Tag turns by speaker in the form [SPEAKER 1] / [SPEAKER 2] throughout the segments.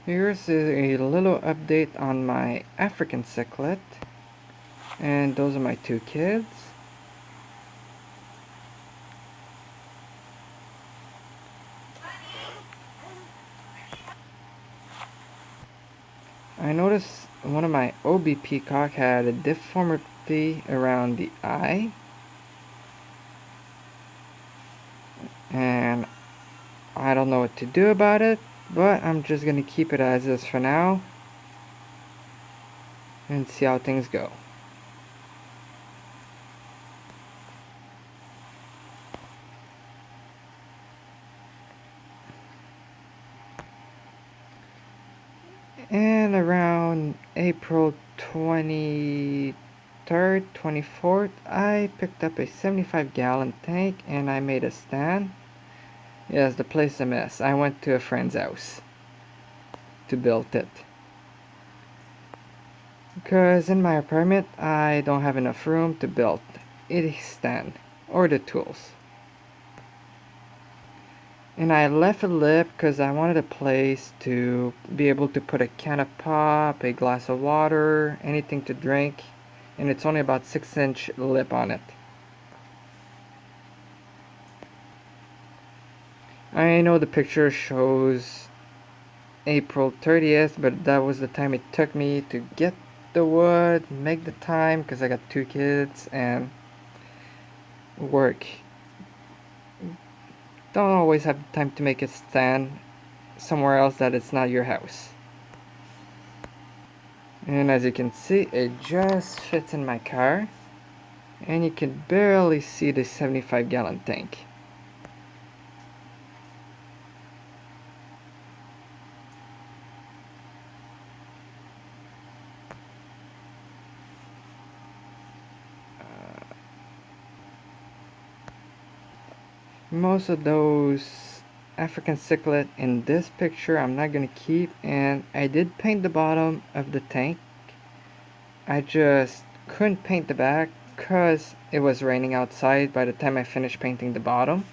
[SPEAKER 1] Here's a little update on my African cichlid, and those are my two kids. I noticed one of my OB Peacock had a deformity around the eye, and I don't know what to do about it, but I'm just gonna keep it as is for now and see how things go. And around April 23rd, 24th, I picked up a 75-gallon tank and I made a stand. Yes, the place is a mess. I went to a friend's house to build it. Because in my apartment, I don't have enough room to build a stand or the tools. And I left a lip because I wanted a place to be able to put a can of pop, a glass of water, anything to drink. And it's only about 6-inch lip on it. I know the picture shows April 30th, but that was the time it took me to get the wood, make the time, because I got two kids and work. Don't always have time to make a stand somewhere else that it's not your house. And as you can see, it just fits in my car, and you can barely see the 75-gallon tank. Most of those African cichlid in this picture I'm not gonna keep, and I did paint the bottom of the tank. I just couldn't paint the back because it was raining outside by the time I finished painting the bottom.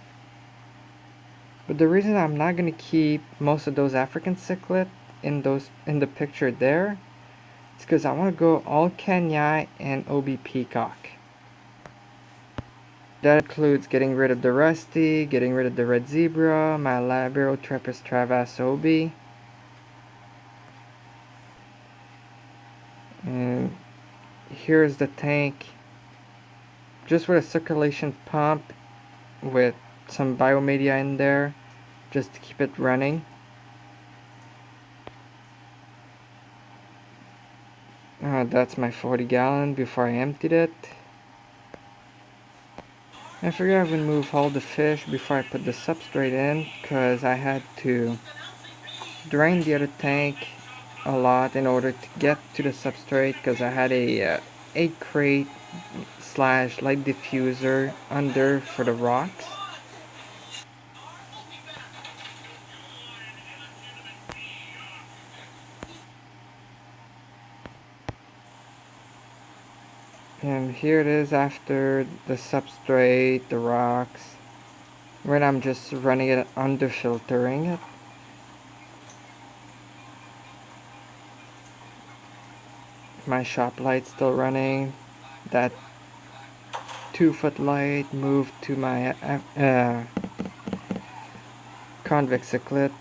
[SPEAKER 1] But the reason I'm not gonna keep most of those African cichlid in the picture there, it's because I want to go all Kenya and OB Peacock. That includes getting rid of the Rusty, getting rid of the Red Zebra, my Labyrothrepis travas OB. And here's the tank, just with a circulation pump with some biomedia in there, just to keep it running. That's my 40-gallon before I emptied it. I figured I would move all the fish before I put the substrate in, because I had to drain the other tank a lot in order to get to the substrate, because I had a 8 crate / light diffuser under for the rocks. And here it is after the substrate, the rocks, when I'm just running it under filtering it. My shop light's still running. That 2-foot light moved to my convex cichlid.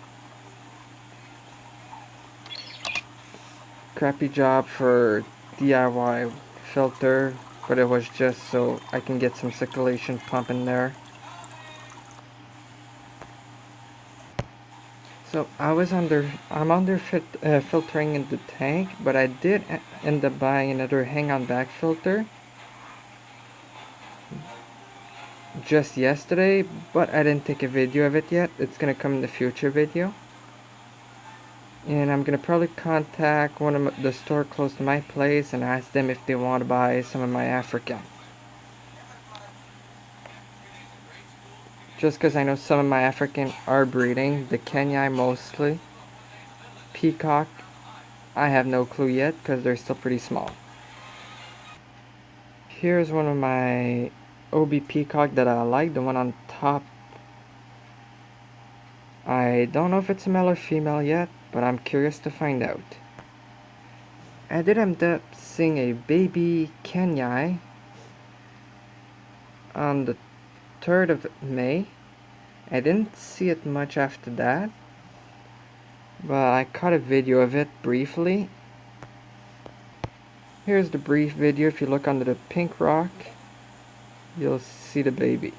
[SPEAKER 1] Crappy job for DIY filter, but it was just so I can get some circulation pump in there. So I'm under filtering in the tank, but I did end up buying another hang-on back filter just yesterday, but I didn't take a video of it yet. It's gonna come in the future video. And I'm gonna probably contact one of the store close to my place and ask them if they want to buy some of my African. Just because I know some of my African are breeding, the Kenai mostly. Peacock, I have no clue yet because they're still pretty small. Here's one of my OB Peacock that I like, the one on top. I don't know if it's a male or female yet, but I'm curious to find out. I did end up seeing a baby kenyi on the 3rd of May. I didn't see it much after that, but I caught a video of it briefly. Here's the brief video. If you look under the pink rock, you'll see the baby.